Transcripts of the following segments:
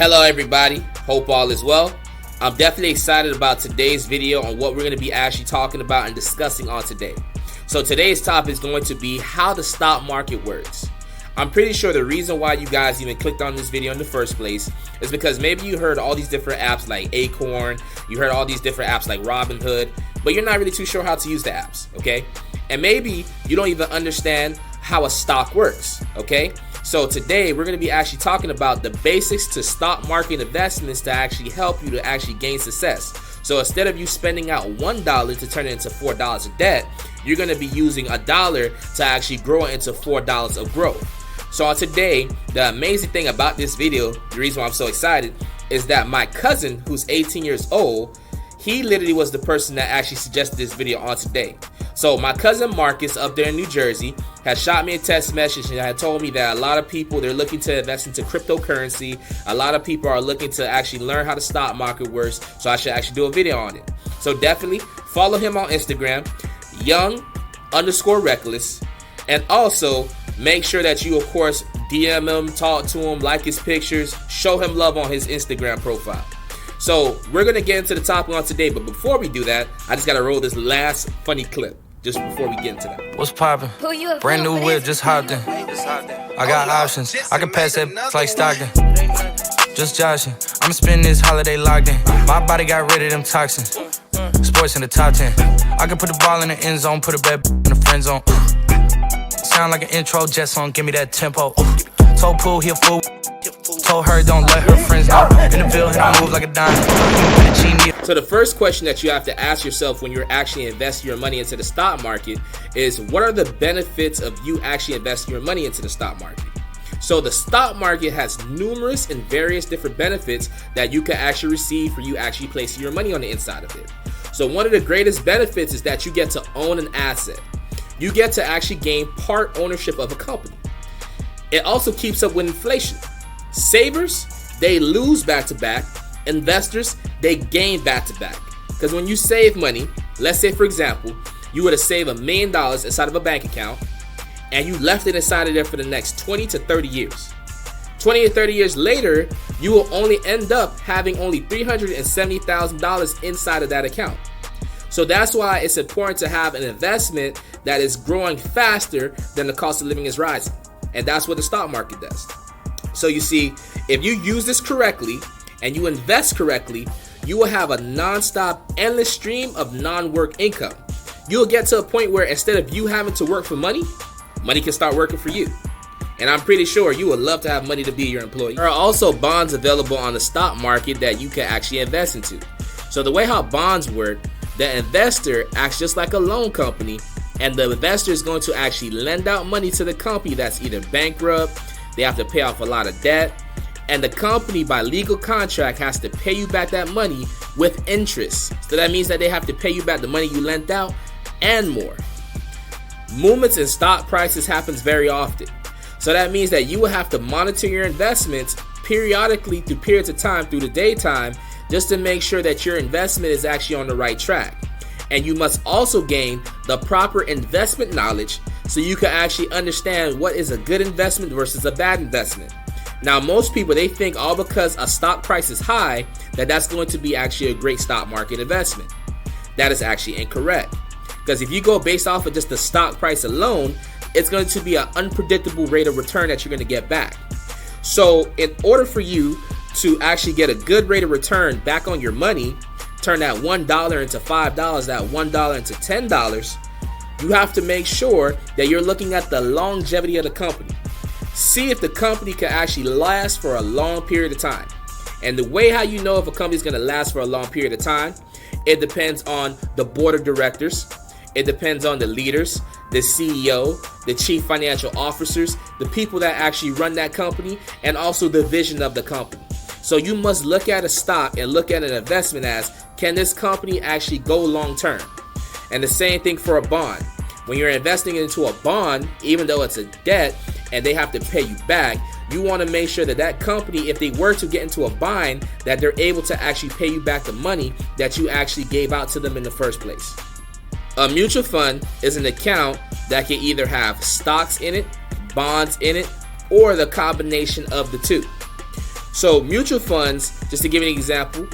Hello everybody, hope all is well. I'm definitely excited about today's video on what we're going to be actually talking about and discussing on today. So today's topic is going to be how the stock market works. I'm pretty sure the reason why you guys even clicked on this video in the first place is because maybe you heard all these different apps like Acorn, you heard all these different apps like Robinhood, but you're not really too sure how to use the apps, okay? And maybe you don't even understand how a stock works, okay? So today we're going to be actually talking about the basics to stock market investments to actually help you to actually gain success. So instead of you spending out $1 to turn it into $4 of debt, you're going to be using $1 to actually grow it into $4 of growth. So on today, the amazing thing about this video, the reason why I'm so excited, is that my cousin, who's 18 years old, he literally was the person that actually suggested this video on today. So my cousin Marcus up there in New Jersey has shot me a text message and had told me that a lot of people, they're looking to invest into cryptocurrency. A lot of people are looking to actually learn how the stock market works. So I should actually do a video on it. So definitely follow him on Instagram, young_reckless. And also make sure that you, of course, DM him, talk to him, like his pictures, show him love on his Instagram profile. So we're going to get into the topic on today, but before we do that, I just got to roll this last funny clip just before we get into that. What's poppin'? Brand new whip, just hopped in. I got options, I can pass that like Stockton. Just joshing, I'ma spend this holiday locked in. My body got rid of them toxins. Sports in the top 10. I can put the ball in the end zone, put a bad in the friend zone. Sound like an intro jet song, give me that tempo. Told Pooh he a fool. Told her don't let her friends know. In the building I move like a dime. So the first question that you have to ask yourself when you're actually investing your money into the stock market is, what are the benefits of you actually investing your money into the stock market? So the stock market has numerous and various different benefits that you can actually receive for you actually placing your money on the inside of it. So one of the greatest benefits is that you get to own an asset. You get to actually gain part ownership of a company. It also keeps up with inflation. Savers, they lose back to back. Investors, they gain back to back. Because when you save money, let's say for example, you were to save $1 million inside of a bank account and you left it inside of there for the next 20 to 30 years. 20 to 30 years later, you will only end up having only $370,000 inside of that account. So that's why it's important to have an investment that is growing faster than the cost of living is rising. And that's what the stock market does. So you see, if you use this correctly and you invest correctly, you will have a non-stop, endless stream of non-work income. You'll get to a point where instead of you having to work for money, money can start working for you. And I'm pretty sure you would love to have money to be your employee. There are also bonds available on the stock market that you can actually invest into. So the way how bonds work, the investor acts just like a loan company, and the investor is going to actually lend out money to the company that's either bankrupt, they have to pay off a lot of debt, and the company by legal contract has to pay you back that money with interest. So that means that they have to pay you back the money you lent out and more. Movements in stock prices happens very often. So that means that you will have to monitor your investments periodically through periods of time through the daytime just to make sure that your investment is actually on the right track. And you must also gain the proper investment knowledge so you can actually understand what is a good investment versus a bad investment. Now, most people, they think all because a stock price is high that that's going to be actually a great stock market investment. That is actually incorrect. Because if you go based off of just the stock price alone, it's going to be an unpredictable rate of return that you're going to get back. So in order for you to actually get a good rate of return back on your money, turn that $1 into $5, that $1 into $10, you have to make sure that you're looking at the longevity of the company. See if the company can actually last for a long period of time. And the way how you know if a company is going to last for a long period of time, it depends on the board of directors. It depends on the leaders, the CEO, the chief financial officers, the people that actually run that company, and also the vision of the company. So you must look at a stock and look at an investment as, can this company actually go long term? And the same thing for a bond. When you're investing into a bond, even though it's a debt and they have to pay you back, you want to make sure that that company, if they were to get into a bind, that they're able to actually pay you back the money that you actually gave out to them in the first place. A mutual fund is an account that can either have stocks in it, bonds in it, or the combination of the two. So mutual funds, just to give you an example,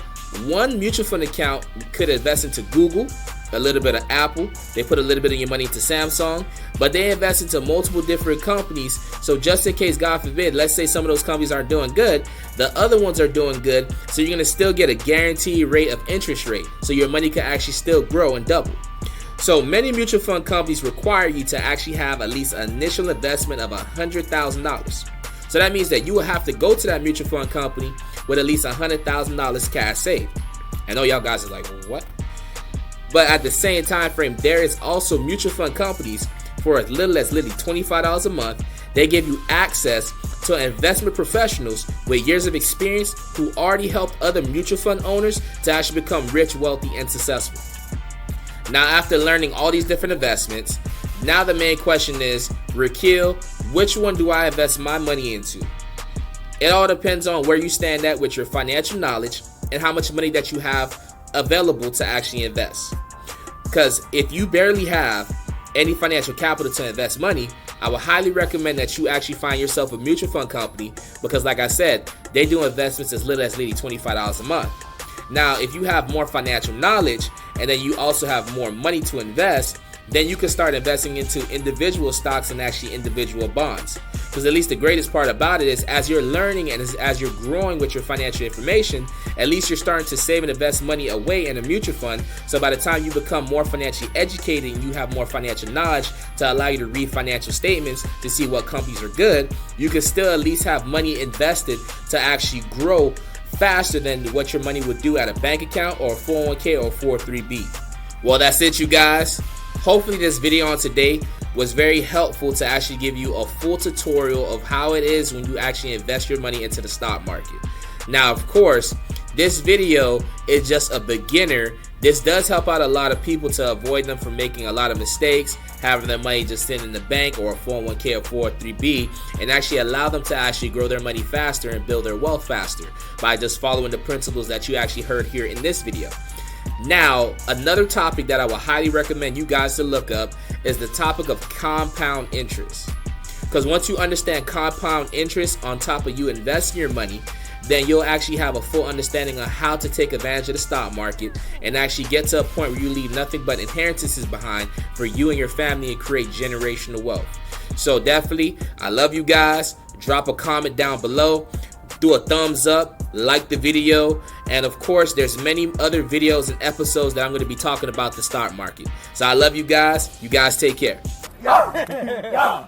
one mutual fund account could invest into Google, a little bit of Apple, they put a little bit of your money into Samsung, but they invest into multiple different companies. So just in case, God forbid, let's say some of those companies aren't doing good, the other ones are doing good, so you're going to still get a guaranteed rate of interest rate, so your money can actually still grow and double. So many mutual fund companies require you to actually have at least an initial investment of $100,000. So that means that you will have to go to that mutual fund company with at least $100,000 cash saved. I know y'all guys are like, what? But at the same time frame, there is also mutual fund companies for as little as literally $25 a month. They give you access to investment professionals with years of experience who already helped other mutual fund owners to actually become rich, wealthy, and successful. Now, after learning all these different investments, now the main question is, Rakil, which one do I invest my money into? It all depends on where you stand at with your financial knowledge and how much money that you have available to actually invest. Because if you barely have any financial capital to invest money, I would highly recommend that you actually find yourself a mutual fund company, because like I said, they do investments as little as literally $25 a month. Now, if you have more financial knowledge and then you also have more money to invest, then you can start investing into individual stocks and actually individual bonds. Because at least the greatest part about it is, as you're learning and as you're growing with your financial information, at least you're starting to save and invest money away in a mutual fund. So by the time you become more financially educated and you have more financial knowledge to allow you to read financial statements to see what companies are good, you can still at least have money invested to actually grow faster than what your money would do at a bank account or a 401k or a 403b. Well, that's it, you guys. Hopefully this video on today was very helpful to actually give you a full tutorial of how it is when you actually invest your money into the stock market. Now, of course, this video is just a beginner. This does help out a lot of people to avoid them from making a lot of mistakes, having their money just sit in the bank or a 401k or 403b, and actually allow them to actually grow their money faster and build their wealth faster by just following the principles that you actually heard here in this video. Now, another topic that I would highly recommend you guys to look up is the topic of compound interest. Because once you understand compound interest on top of you investing your money, then you'll actually have a full understanding on how to take advantage of the stock market and actually get to a point where you leave nothing but inheritances behind for you and your family and create generational wealth. So definitely, I love you guys. Drop a comment down below. Do a thumbs up, like the video, and of course there's many other videos and episodes that I'm going to be talking about the stock market. So I love you guys. You guys take care. Yeah.